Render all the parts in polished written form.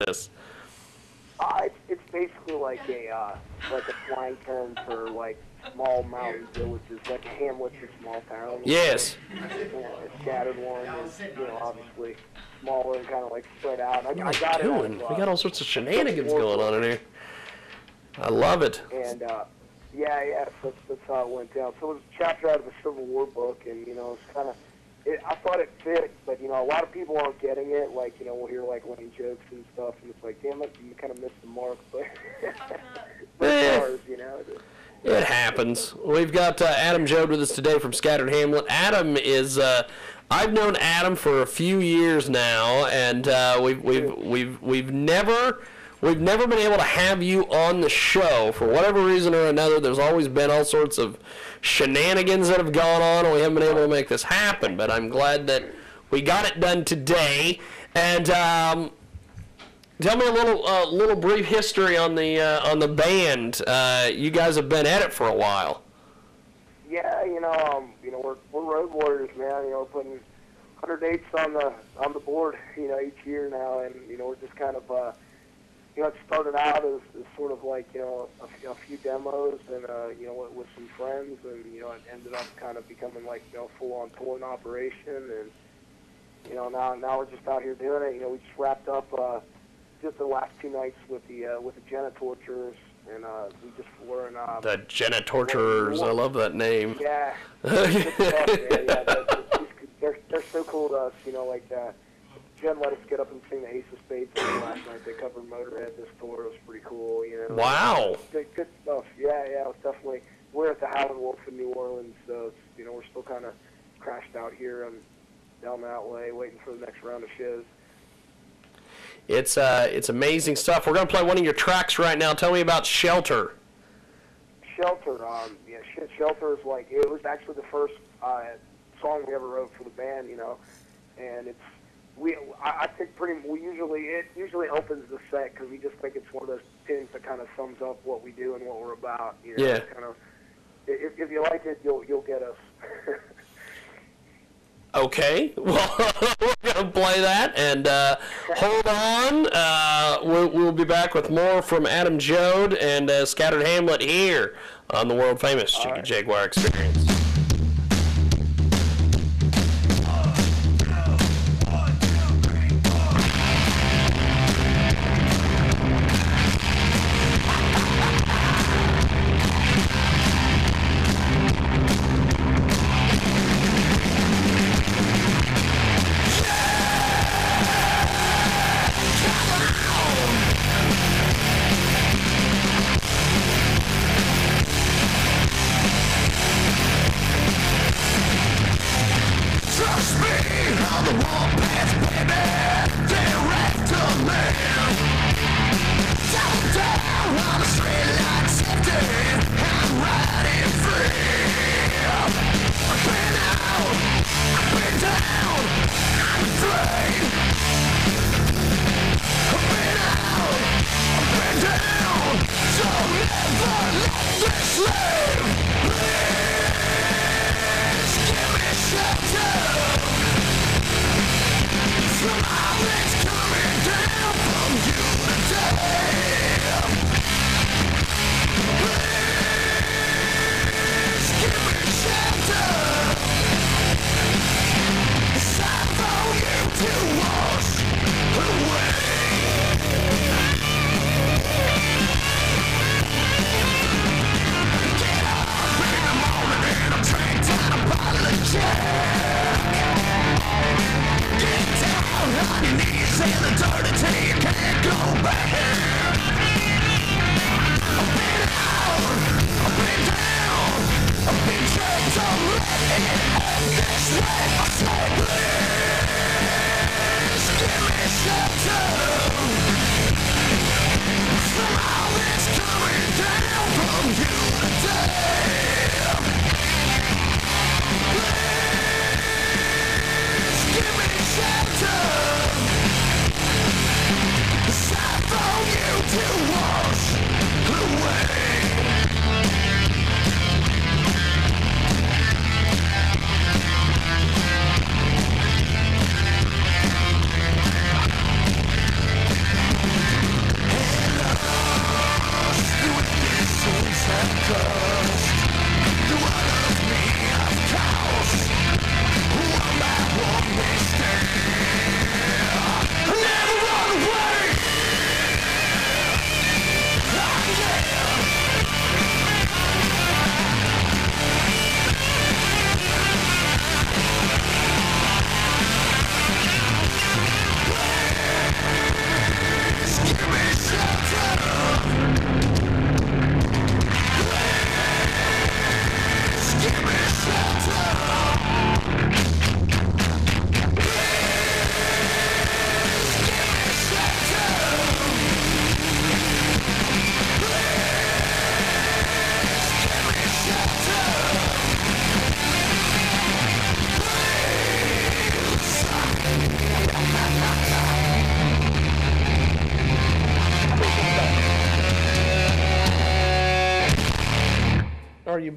this? It's basically like a slang term for like small mountain villages, like a Hamlet's a small town. Yes. A scattered one is, obviously smaller and kind of like spread out. What am I doing? We got all sorts of shenanigans going on in here. I love it. And yeah, so that's how it went down. So it was a chapter out of a Civil War book, and it's kind of. I thought it fit, but a lot of people aren't getting it. Like we'll hear like lame jokes and stuff, and it's like, damn it, you kind of missed the mark. But ours, It happens. We've got Adam Joad with us today from Scattered Hamlet. Adam is I've known Adam for a few years now, and we've never been able to have you on the show for whatever reason or another. There's always been all sorts of shenanigans that have gone on, and we haven't been able to make this happen. But I'm glad that we got it done today. And tell me a little brief history on the band. You guys have been at it for a while. Yeah, we're road warriors, man. We're putting 100 dates on the board, each year now, and we're just kind of. It started out as sort of like, a few demos and, with some friends, and, it ended up kind of becoming like, full-on touring operation, and, now we're just out here doing it. We just wrapped up, just the last 2 nights with the Janitorturers, and, we just were in, the Janitorturers, I love that name. Yeah. Good stuff, man. They're so cool to us, like that. Jen let us get up and sing the Ace of Spades last night. They covered Motorhead this tour. It was pretty cool, Wow. Good stuff. Yeah, it was definitely. We're at the Howlin' Wolf in New Orleans, so it's, we're still kind of crashed out here and down that way, waiting for the next round of shows. It's amazing stuff. We're gonna play one of your tracks right now. Tell me about Shelter. Shelter. Shelter is like, it was actually the first song we ever wrote for the band, and it's. I think it usually opens the set because we just think it's one of those things that kind of sums up what we do and what we're about. Yeah. Kind of, if you like it, you'll get us. Okay, well, we're going to play that, and hold on. We'll be back with more from Adam Joad and Scattered Hamlet here on the world-famous Jiggy Jaguar Experience.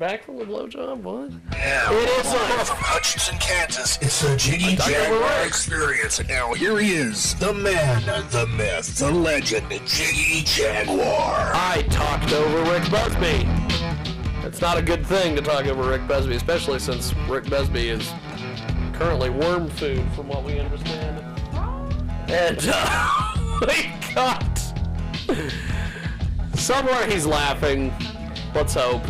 back from the blowjob? What? Now, It is live from Hutchinson, Kansas, it's the Jiggy Jaguar experience. And now here he is, the man, the myth, the legend, Jiggy Jaguar. I talked over Rick Busby. It's not a good thing to talk over Rick Busby, especially since Rick Busby is currently worm food, from what we understand. And we got... Somewhere he's laughing. Let's hope.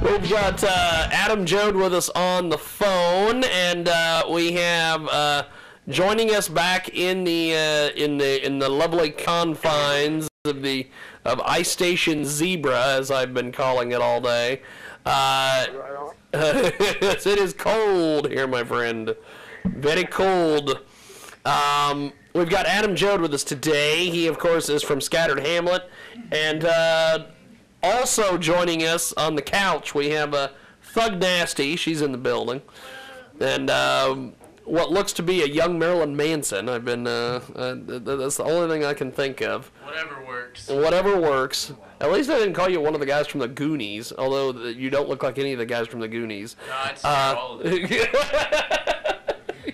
We've got Adam Joad with us on the phone, and we have joining us back in the lovely confines of Ice Station Zebra, as I've been calling it all day. It is cold here, my friend. Very cold. We've got Adam Joad with us today. He, of course, is from Scattered Hamlet. And also joining us on the couch, we have Thug Nasty. She's in the building. And what looks to be a young Marilyn Manson. That's the only thing I can think of. Whatever works. Whatever works. At least I didn't call you one of the guys from the Goonies, although you don't look like any of the guys from the Goonies. No, I'd say all of them.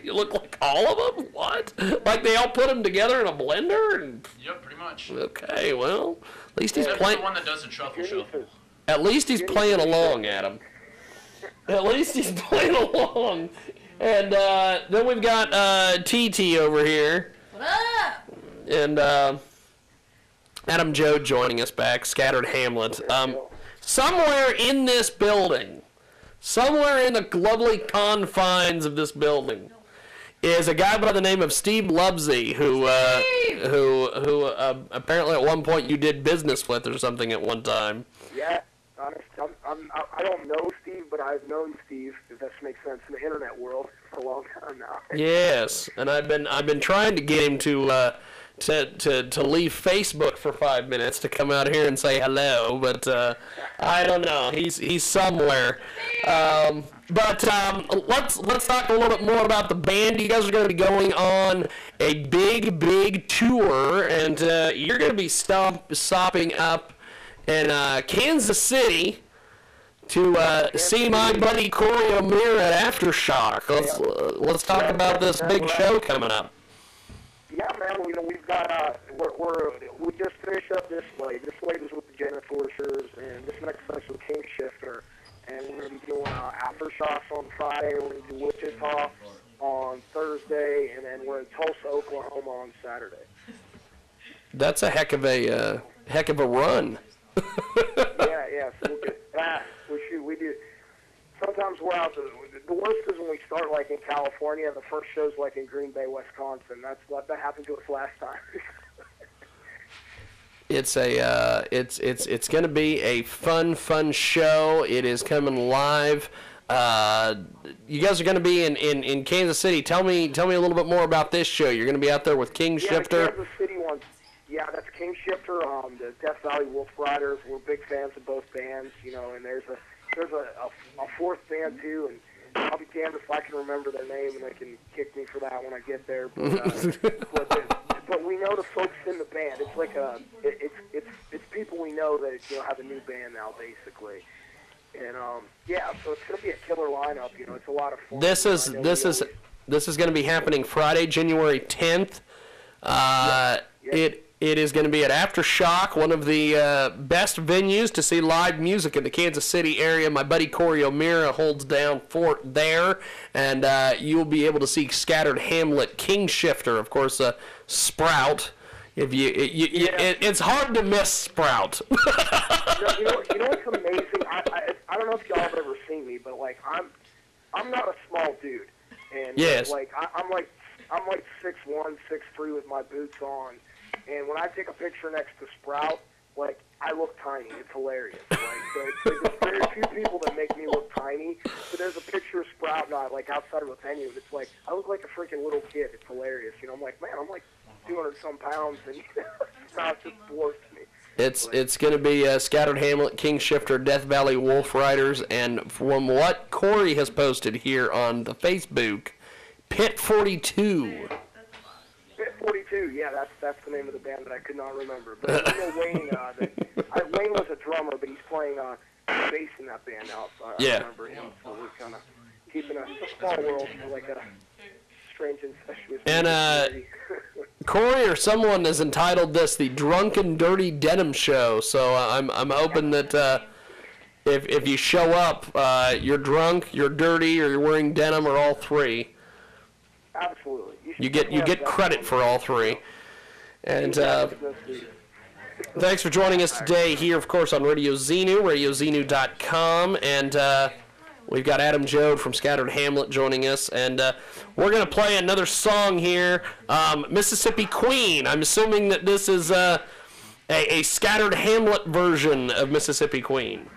You look like all of them? What? Like they all put them together in a blender? And... Yep, pretty much. Okay, well, at least he's Except playing. the one that does the truffle shuffle. At least he's playing along, Adam. At least he's playing along. And then we've got TT over here. What up? And Adam Joad joining us back, Scattered Hamlet. Somewhere in this building, somewhere in the lovely confines of this building, is a guy by the name of Steve Lubsey, who apparently at one point you did business with or something at one time. Yeah, I don't know Steve, but I've known Steve, if that makes sense, in the internet world for a long time now. Yes, and I've been trying to get him to leave Facebook for 5 minutes to come out here and say hello, but I don't know. He's somewhere. But let's talk a little bit more about the band. You guys are going to be going on a big tour, and you're going to be stopping up in Kansas City to see my buddy Corey O'Meara at Aftershock. Let's talk about this big show coming up. Yeah, man. We've got we just finished up this slate. This slate is with the Janitorshers, and this next site's with King Shifter. And we're going to be doing Aftershocks on Friday. We're going to do Wichita on Thursday, and then we're in Tulsa, Oklahoma on Saturday. That's a heck of a run. Yeah. So we do. Sometimes we're out. The worst is when we start like in California, and the first show's like in Green Bay, Wisconsin. That happened to us last time. It's going to be a fun show. It is coming live. You guys are going to be in Kansas City. Tell me a little bit more about this show. You're going to be out there with King Shifter. The Kansas City one. Yeah, that's King Shifter. The Death Valley Wolf Riders. We're big fans of both bands, and there's a fourth band too, and I'll be damned if I can remember their name, and they can kick me for that when I get there. But we know the folks in the band. It's like it's people we know that have a new band now, basically. And so it's gonna be a killer lineup. It's a lot of fun. This is going to be happening Friday, January 10th. It is going to be at Aftershock, one of the best venues to see live music in the Kansas City area. My buddy Corey O'Meara holds down fort there, and you'll be able to see Scattered Hamlet, King Shifter, of course, Sprout. It's hard to miss Sprout. you know what's amazing? I don't know if y'all have ever seen me, but like I'm not a small dude, and yes, I'm like 6'1", 6'3" with my boots on. And when I take a picture next to Sprout, like, I look tiny. It's hilarious. There's very few people that make me look tiny. So there's a picture of Sprout, not like outside of a venue, and it's like, I look like a freaking little kid. It's hilarious. I'm like, man, I'm like 200-some pounds, and Sprout just dwarfs me. It's going to be Scattered Hamlet, King Shifter, Death Valley Wolf Riders, and from what Corey has posted here on the Facebook, Pit 42. Pit 42, yeah, that's the name of the band that I could not remember. But Wayne, Wayne was a drummer, but he's playing bass in that band now, so I remember him. So we're kind of keeping a small world, like a strange incestuous. And Corey or someone has entitled this the Drunken Dirty Denim Show. So I'm hoping that if you show up, you're drunk, you're dirty, or you're wearing denim, or all three. Absolutely. You get credit for all three. And thanks for joining us today here, of course, on Radio Xenu, RadioXenu.com, and we've got Adam Joad from Scattered Hamlet joining us, and we're going to play another song here, Mississippi Queen. I'm assuming that this is a Scattered Hamlet version of Mississippi Queen.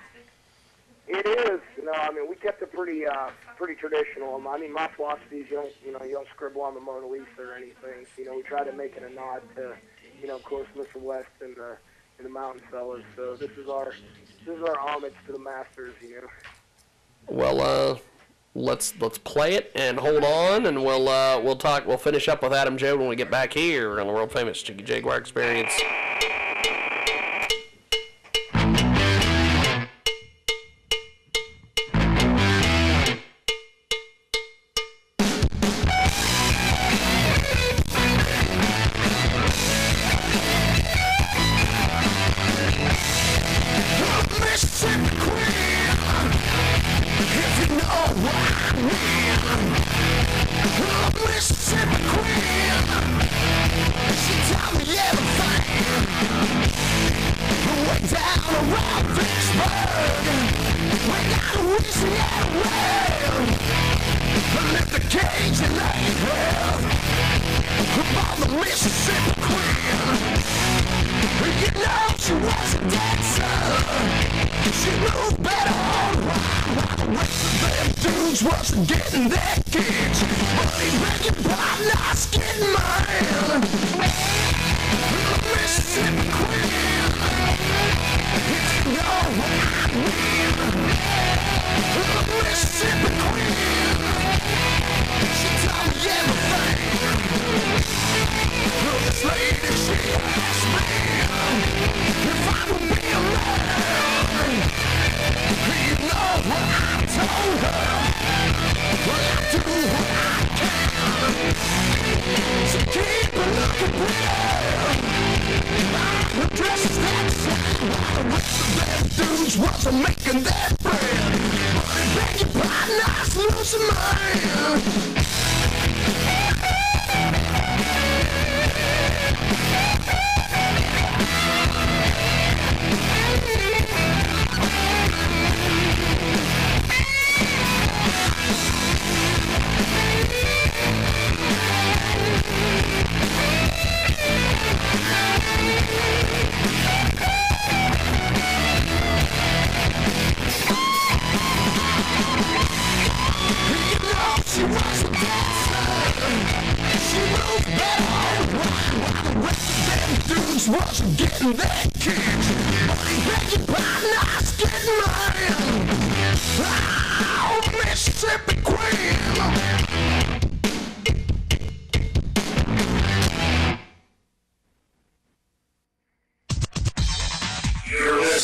It is. I mean, we kept it pretty traditional. I mean, my philosophy is you don't scribble on the Mona Lisa or anything. We try to make it a nod to, of course, Mr. West and the Mountain Fellas. So this is our homage to the masters. Well, let's play it and hold on, and we'll finish up with Adam Joad when we get back here on the world famous Jiggy Jaguar Experience.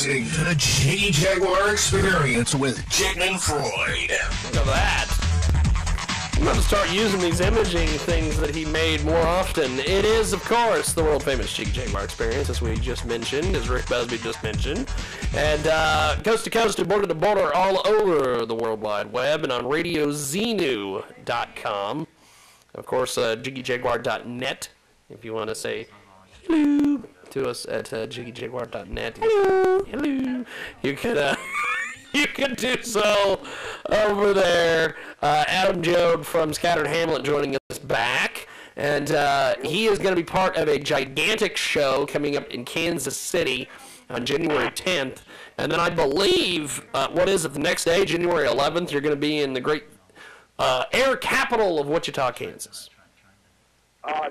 listening to the Jiggy Jaguar Experience with Jigman Freud. Look at that. I'm going to start using these imaging things that he made more often. It is, of course, the world-famous Jiggy Jaguar Experience, as we just mentioned, as Rick Busby just mentioned. And coast to coast and border to border all over the World Wide Web and on RadioXenu.com. Of course, JiggyJaguar.net, if you want to say hello to us at JiggyJaguar.net. Hello. Hello. You can you can do so over there. Adam Joad from Scattered Hamlet joining us back. And he is going to be part of a gigantic show coming up in Kansas City on January 10th. And then I believe, the next day, January 11th, you're going to be in the great air capital of Wichita, Kansas.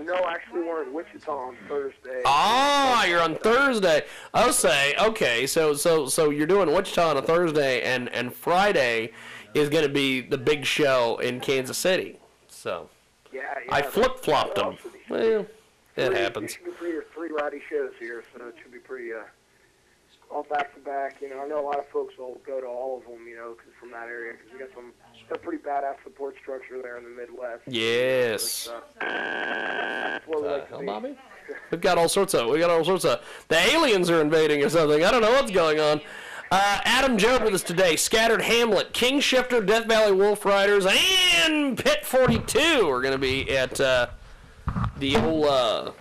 No, actually, we're in Wichita on Thursday. Ah, you're on Thursday. Okay, so you're doing Wichita on a Thursday, and Friday is going to be the big show in Kansas City. So yeah, I flip-flopped them. Well, It happens. It should be three rowdy shows here, so it should be pretty all back to back. You know, I know a lot of folks will go to all of them, you know, cause from that area, because we got a pretty badass support structure there in the Midwest. Yes. That's where we like to be. Bobby? We got all sorts of. The aliens are invading or something. I don't know what's going on. Adam Joad with us today. Scattered Hamlet, King Shifter, Death Valley Wolf Riders, and Pit 42 are going to be at the old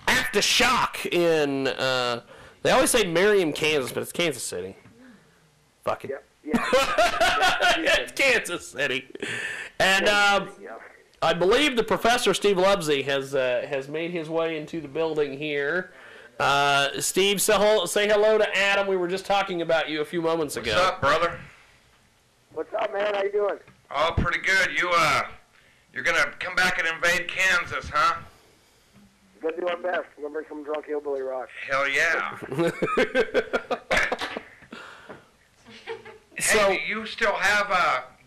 Aftershock in. They always say Merriam, Kansas, but it's Kansas City. Fuck it. Yep. Yeah. It's Kansas City. And I believe the Professor Steve Lubsey has made his way into the building here. Steve, say hello to Adam. We were just talking about you a few moments ago. What's up, brother? What's up, man? How you doing? Oh, pretty good. You're gonna come back and invade Kansas, huh? We're gonna do our best. We're gonna bring some drunk hillbilly rock. Hell yeah. So, hey, do you still have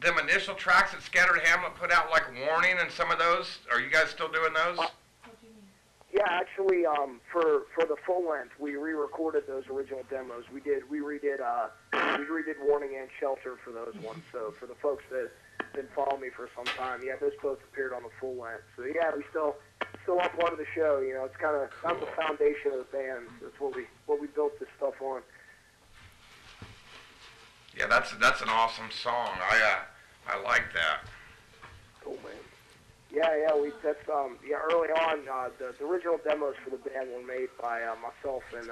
them initial tracks that Scattered Hamlet put out, like Warning and some of those? Are you guys still doing those? Yeah, actually, for the full length, we re-recorded those original demos. We redid Warning and Shelter for those ones. So for the folks that been following me for some time, yeah, those both appeared on the full length. So yeah, we still are part of the show. You know, it's kind of the foundation of the band. That's what we built this stuff on. Yeah, that's an awesome song. I like that. Cool, man. Yeah, early on, the original demos for the band were made by myself and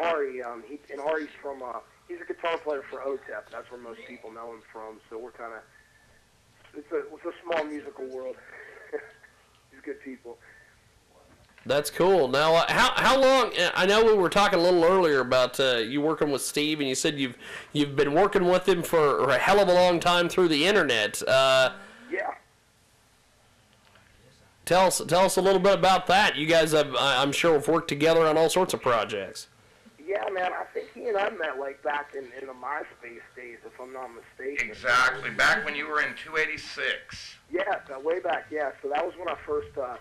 Ari. Ari's from, he's a guitar player for OTEP. That's where most people know him from. So we're kind of, it's a small musical world. He's good people. that's cool. Now, how long? I know we were talking a little earlier about you working with Steve, and you said you've been working with him for a hell of a long time through the internet. Yeah. Tell us a little bit about that. You guys have, I'm sure, have worked together on all sorts of projects. Yeah, man. I think he and I met like back in the MySpace days, if I'm not mistaken. Exactly. Back when you were in 286. Yeah, way back. Yeah. So that was when I first. I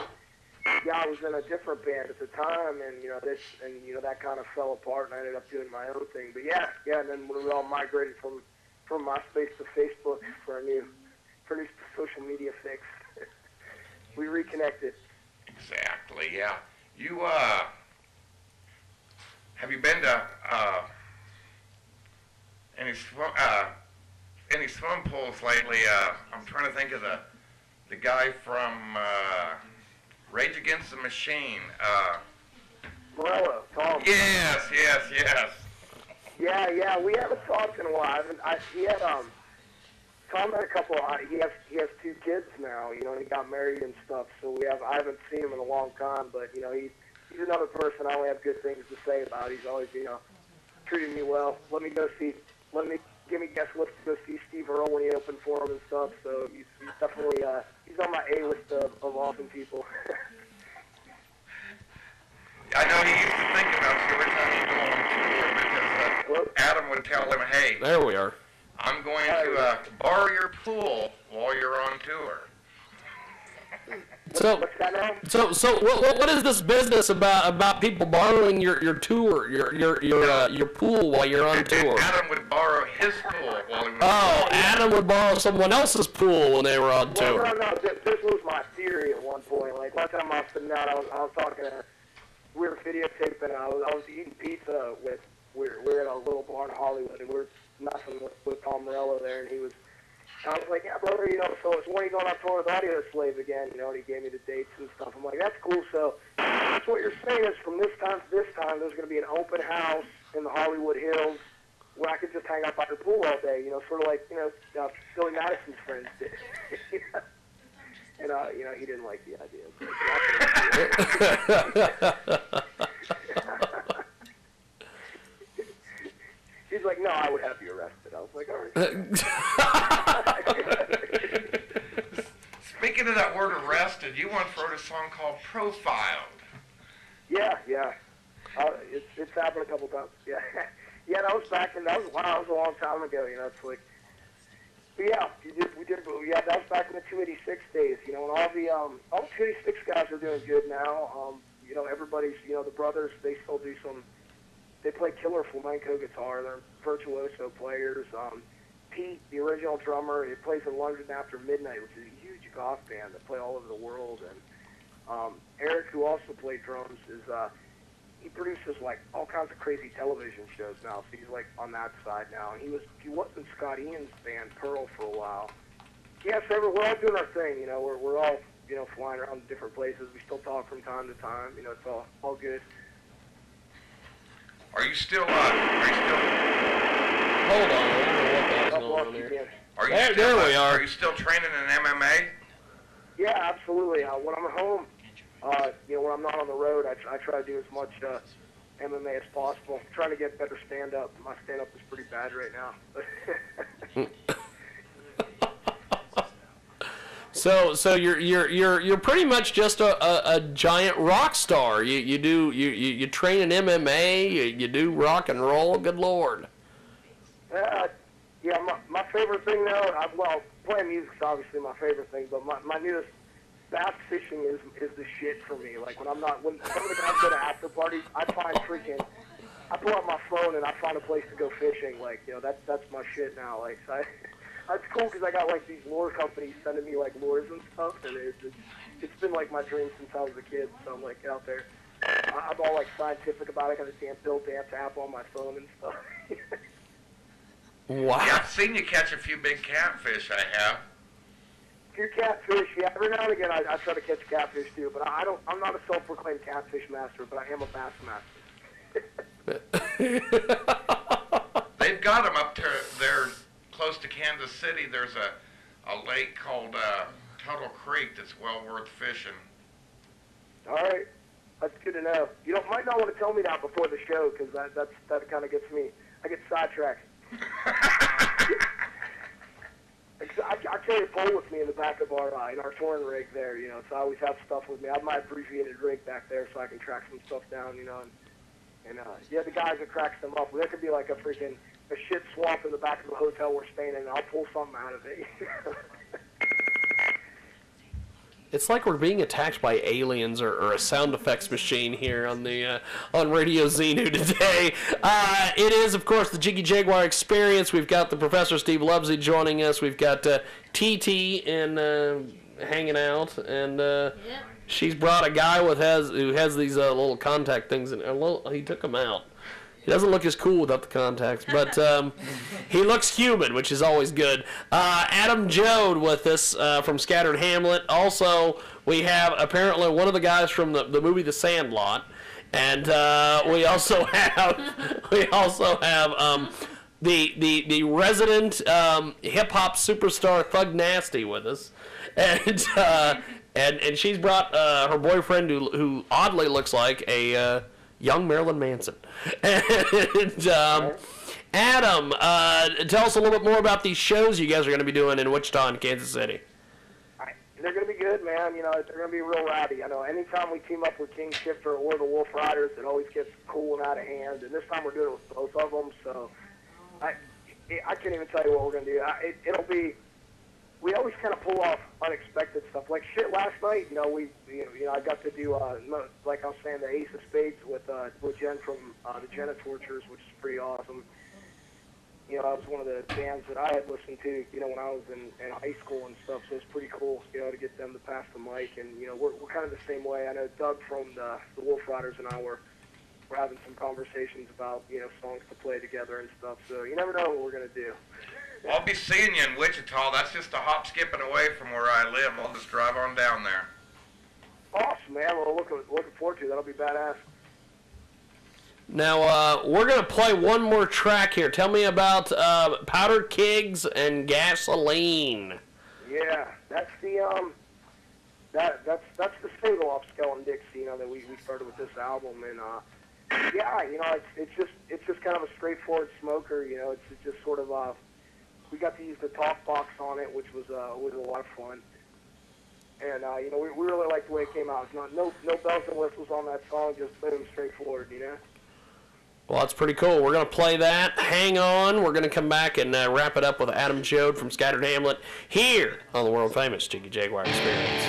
was in a different band at the time, and that kind of fell apart, and I ended up doing my own thing. But yeah, and then we all migrated from MySpace to Facebook for a new social media fix. We reconnected. Exactly. Yeah. You have you been to any swim pools lately? I'm trying to think of the guy from Rage Against the Machine. Morello, Tom. Yes. Yeah. We haven't talked in a while. Tom had a couple. He has 2 kids now. You know, he got married and stuff. So I haven't seen him in a long time. But you know, he's another person I only have good things to say about. He's always treated me well. Give me guest list to go see Steve Earle when he opened for him and stuff. So he's definitely he's on my A list of awesome people. I know he used to think about you every time you go on tour because Adam would tell him, "Hey, There we are. I'm going to borrow your pool while you're on tour." So what is this business about people borrowing your tour, your pool while you're on tour? Adam would borrow his pool while he was Oh, Adam would borrow someone else's pool when they were on tour. No. This was my theory at one point. Like one time I was sitting out, I was talking to, we were videotaping. I was eating pizza with. We're in a little bar in Hollywood, and we're messing with Tom Morello there, and I was like, yeah, brother, so when are you going on tour with Audio Slave again? And he gave me the dates and stuff. I'm like, that's cool. So that's what you're saying is from this time to this time, there's going to be an open house in the Hollywood Hills where I could just hang out by the pool all day, sort of like, Billy Madison's friends did. And, he didn't like the idea. He's like, no, I would have you arrested. I was like, all right. Speaking of that word arrested, you once wrote a song called Profiled. Yeah. It's happened a couple times. Yeah. Yeah, that was a long time ago, it's like, Yeah, we did. Yeah, that was back in the 286 days. You know, and all the 286 guys are doing good now. You know, everybody's, you know, the brothers, they still do some. They play killer flamenco guitar. They're virtuoso players. Pete, the original drummer, he plays in London After Midnight, which is a huge goth band that play all over the world. And Eric, who also played drums, is he produces like all kinds of crazy television shows now. So he's like on that side now. And he was in Scott Ian's band Pearl for a while. Yeah, so we're all doing our thing. You know, we're all, you know, flying around different places. We still talk from time to time. You know, it's all good. Are you still? Hold on, I don't know what the hell's going on here. There we are. Are you still training in MMA? Yeah, absolutely. When I'm at home, you know, when I'm not on the road, I try to do as much MMA as possible. I'm trying to get better stand-up. My stand-up is pretty bad right now. So you're pretty much just a giant rock star. You train in MMA. You do rock and roll. Good Lord. Yeah, my favorite thing though, well, playing music's obviously my favorite thing, but my newest, bass fishing is the shit for me. Like when some of the guys go to after parties, I pull out my phone and I find a place to go fishing. Like, you know, that's my shit now. Like, so that's cool because I got like these lure companies sending me like lures and stuff, and it's been like my dream since I was a kid. So I'm like out there. I'm all like scientific about it. I got a damn built dance app on my phone and stuff. Wow. Yeah, I've seen you catch a few big catfish. I have. A few catfish, yeah. Every now and again, I try to catch catfish too, but I'm not a self-proclaimed catfish master, but I am a bass master. They've got them up there close to Kansas City. There's a lake called Tuttle Creek that's well worth fishing. All right, that's good to know. You might not want to tell me that before the show because that kind of gets me. I get sidetracked. I carry a pole with me in the back of our touring rig there, you know, so I always have stuff with me. I have my abbreviated rig back there so I can track some stuff down, you know, and yeah, the guys that cracks them up. There could be like a shit swamp in the back of the hotel we're staying in, and I'll pull something out of it. It's like we're being attacked by aliens or a sound effects machine here on the on Radio Xenu today. It is, of course, the Jiggy Jaguar Experience. We've got the Professor Steve Lubsey joining us. We've got TT hanging out, and she's brought a guy who has these little contact things, and he took them out. He doesn't look as cool without the contacts, but he looks human, which is always good. Adam Joad with us from Scattered Hamlet. Also, we have apparently one of the guys from the movie The Sandlot, and we also have the resident hip hop superstar Thug Nasty with us, and she's brought her boyfriend who oddly looks like a young Marilyn Manson. And Adam, tell us a little bit more about these shows you guys are going to be doing in Wichita and Kansas City. They're going to be good, man. You know, they're going to be real rowdy. I know anytime we team up with King Shifter or the Wolf Riders, it always gets cool and out of hand. And this time we're doing it with both of them. So I can't even tell you what we're going to do. It'll be. We always kind of pull off unexpected stuff. Like shit last night, you know, I got to do, like I was saying, the Ace of Spades with Jen from the Jenna Tortures, which is pretty awesome. You know, that was one of the bands that I had listened to, you know, when I was in high school and stuff, so it's pretty cool, you know, to get them to pass the mic. And, you know, we're kind of the same way. I know Doug from the Wolf Riders and I were having some conversations about, you know, songs to play together and stuff, so you never know what we're going to do. I'll be seeing you in Wichita. That's just a hop skipping away from where I live. I'll just drive on down there. Awesome, man. Well, looking forward to it. That'll be badass. Now, we're going to play one more track here. Tell me about Powder Kegs and Gasoline. Yeah, that's the that's the single off Skeleton Dixie, you know, that we started with this album, and yeah, you know, it's just kind of a straightforward smoker, you know. It's just sort of we got to use the talk box on it, which was a lot of fun. And, you know, we really liked the way it came out. No bells and whistles on that song, just boom, straightforward, you know? Well, that's pretty cool. We're going to play that. Hang on. We're going to come back and wrap it up with Adam Joad from Scattered Hamlet here on the world-famous Jiggy Jaguar Experience.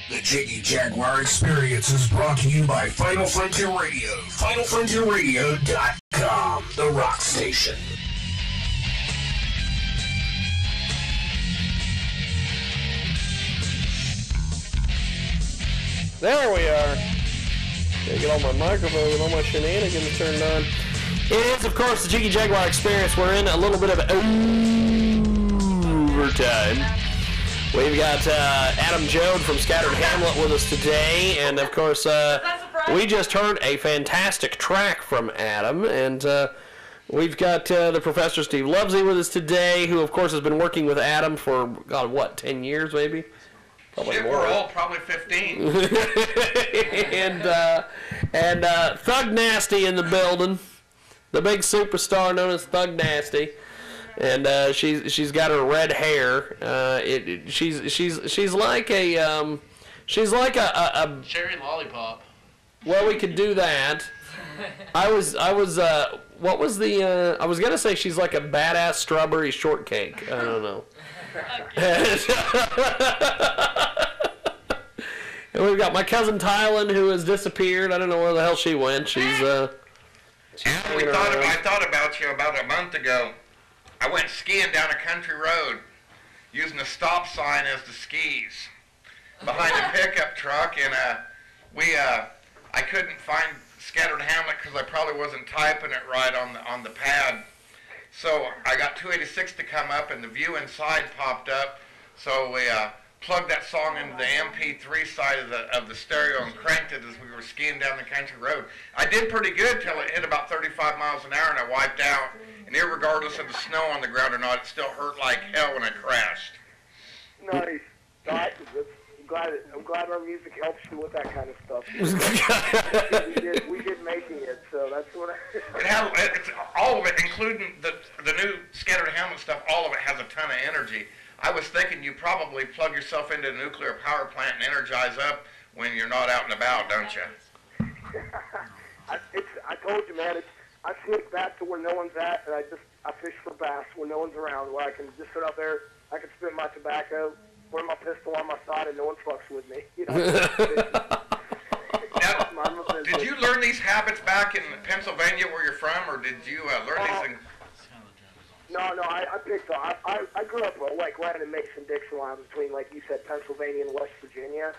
The Jiggy Jaguar Experience is brought to you by Final Frontier Radio. FinalFrontierRadio.com, the rock station. There we are. Gotta get all my microphones and all my shenanigans turned on. It is, of course, the Jiggy Jaguar Experience. We're in a little bit of overtime. We've got Adam Joad from Scattered Hamlet with us today, and of course, we just heard a fantastic track from Adam, and we've got the Professor Steve Lovesley with us today, who of course has been working with Adam for, God, what, 10 years maybe? Shit, we're old, probably 15. and Thug Nasty in the building, the big superstar known as Thug Nasty. And she's got her red hair. She's like a cherry lollipop. Well, we could do that. I was what was the I was gonna say she's like a badass strawberry shortcake. I don't know. And we've got my cousin Tylen, who has disappeared. I don't know where the hell she went. She's And I thought about you about a month ago. I went skiing down a country road using a stop sign as the skis behind a pickup truck, and I couldn't find Scattered Hamlet because I probably wasn't typing it right on the pad. So I got 286 to come up, and the view inside popped up. So we plugged that song into the MP3 side of the stereo and cranked it as we were skiing down the country road. I did pretty good till it hit about 35 miles an hour, and I wiped out. And irregardless of the snow on the ground or not, it still hurt like hell when I crashed. Nice. I'm glad our music helps you with that kind of stuff. we did making it, so that's what It's all of it, including the new Scattered Hamlet stuff, all of it has a ton of energy. I was thinking you probably plug yourself into a nuclear power plant and energize up when you're not out and about, don't you? I told you, man, I sneak back to where no one's at, and I fish for bass where no one's around, where I can just sit out there, I can spit my tobacco, wear my pistol on my side, and no one fucks with me. You know? Now, did you learn these habits back in Pennsylvania where you're from, or did you learn these in... No, I picked up. I grew up like right in the Mason-Dixon line between, like you said, Pennsylvania and West Virginia,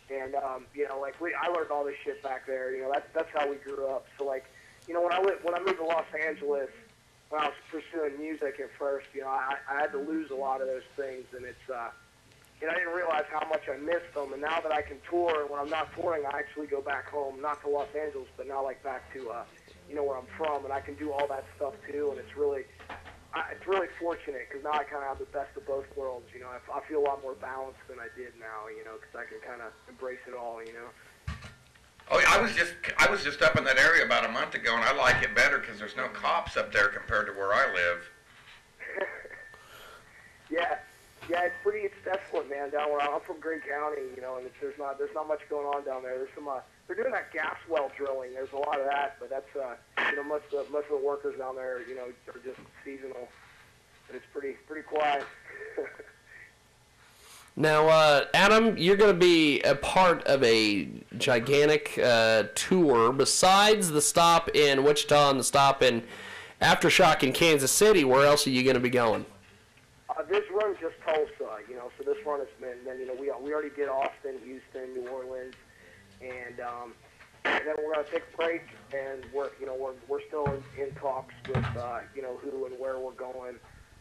and you know, like I learned all this shit back there. You know, that's how we grew up. So like, you know, when I moved to Los Angeles, when I was pursuing music at first, you know, I had to lose a lot of those things, and it's you know, I didn't realize how much I missed them. And now that I can tour, when I'm not touring, I actually go back home, not to Los Angeles, but now like back to you know, where I'm from, and I can do all that stuff too, and it's really fortunate because now I kind of have the best of both worlds. You know, I feel a lot more balanced than I did now. You know, because I can kind of embrace it all. You know. Oh, I was just up in that area about a month ago, and I like it better because there's no cops up there compared to where I live. Yeah, it's excellent, man. Down where I'm from, Greene County, you know, and there's not much going on down there. There's some they're doing that gas well drilling. There's a lot of that, but that's you know, most of the workers down there, you know, are just seasonal, and it's pretty quiet. Now, Adam, you're going to be a part of a gigantic tour. Besides the stop in Wichita and the stop in Aftershock in Kansas City, where else are you going to be going? This run just Tulsa, you know. So this run has been, then you know, we already did Austin, Houston, New Orleans, and then we're going to take a break, and we're still in talks with you know, who and where we're going.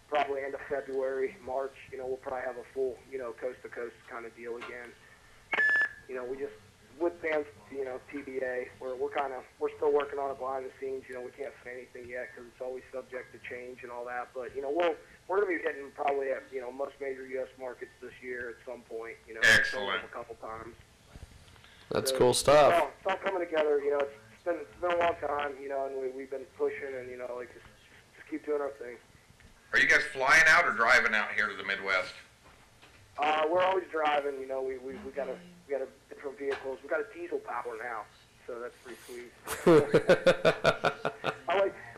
Probably end of February, March, you know, we'll probably have a full, you know, coast-to-coast kind of deal again. You know, we just, with bands, you know, TBA, we're still working on it behind the scenes. You know, we can't say anything yet because it's always subject to change and all that. But, you know, we're going to be hitting probably at, you know, most major U.S. markets this year at some point, you know. Excellent. A couple times. That's cool stuff. It's all coming together, you know. It's been a long time, you know, and we've been pushing and, you know, like just keep doing our thing. Are you guys flying out or driving out here to the Midwest? We're always driving. You know, we got a different vehicles. We got a diesel power now, so that's pretty sweet.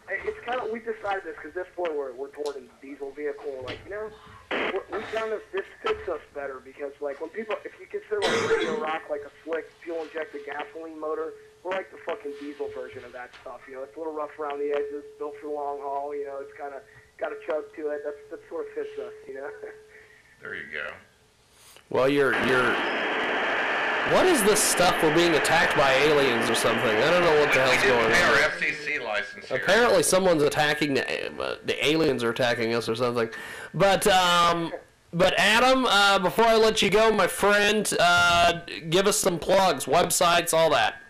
It's kind of, we decided this because this point we're toward a diesel vehicle. And like, you know, we kind of, this fits us better because like when people, if you consider like Radio Rock like a slick fuel injected gasoline motor, we're like the fucking diesel version of that stuff. You know, it's a little rough around the edges, built for the long haul. You know, it's kind of got a chug to it. That sort of fits us, you know. There you go. Well, what is this stuff? We're being attacked by aliens or something. I don't know what the hell's going on. We didn't pay our FCC license here. Apparently someone's attacking, the aliens are attacking us or something. But Adam, before I let you go, my friend, give us some plugs, websites, all that.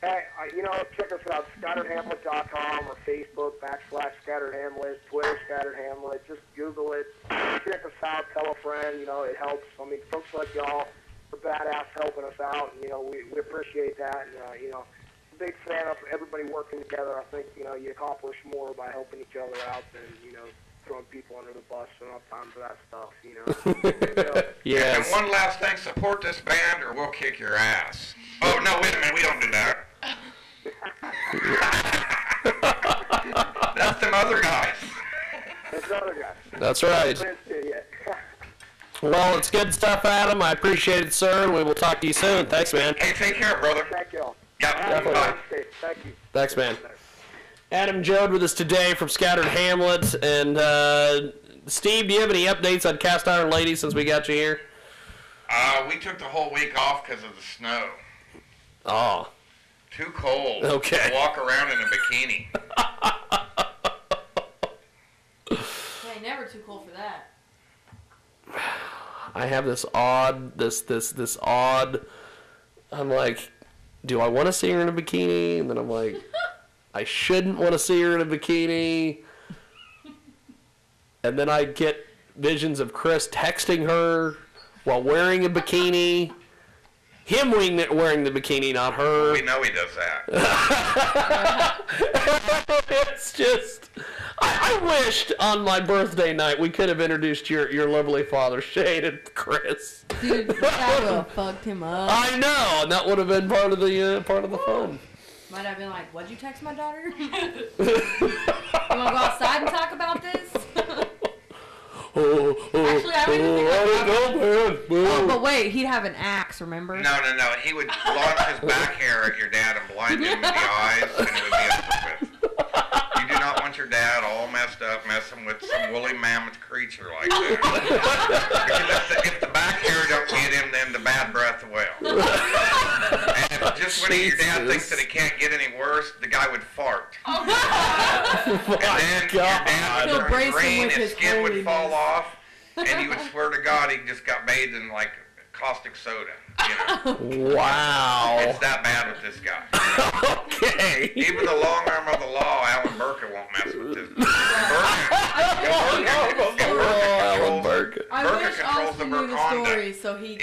Hey, you know, check us out, scatteredhamlet.com or Facebook, /ScatteredHamlet, Twitter, ScatteredHamlet. Just Google it. Check us out. Tell a friend. You know, it helps. I mean, folks like y'all are badass helping us out. And, you know, we appreciate that. And, you know, big fan of everybody working together. I think, you know, you accomplish more by helping each other out than, you know, throwing people under the bus. I don't have time for that stuff, you know. So, yes. And one last thing, support this band or we'll kick your ass. Oh, no, wait a minute, we don't do that. That's them other guys. That's other guys. That's right. Well, it's good stuff, Adam. I appreciate it, sir. We will talk to you soon. Thanks, man. Hey, take care, brother. Thank y'all. Yeah, definitely. Thank you. Thanks, man. Adam Joad with us today from Scattered Hamlet. And Steve, do you have any updates on Cast Iron Lady since we got you here? We took the whole week off because of the snow. Oh. Too cold. Okay. To walk around in a bikini. Hey, never too cold for that. I have this odd, I'm like, do I want to see her in a bikini? And then I'm like, I shouldn't want to see her in a bikini. And then I get visions of Chris texting her while wearing a bikini. Him wearing the bikini, not her. We know he does that. It's just, I wished on my birthday night we could have introduced your lovely father, Shane and Chris. Dude, that would have fucked him up. I know, and that would have been part of the fun. Might have been like, what'd you text my daughter? You wanna go outside and talk about this? Actually, I don't even think Oh, but wait, he'd have an axe, remember? No. He would launch his back hair at your dad and blind him in the eyes, and it would be over with. You do not want your dad all messed up, messing with some woolly mammoth creature like that. Because if the back hair don't get him, then the bad breath will. And just when your dad thinks that it can't get any worse, the guy would fart. And then your dad would turn green, his skin would fall off, and he would swear to God he just got bathed in like caustic soda. You know? Wow. It's that bad with this guy. Okay. Even the long arm of the law, Alan Burke, won't mess with this. Alan Burke. I wish Austin knew the story so he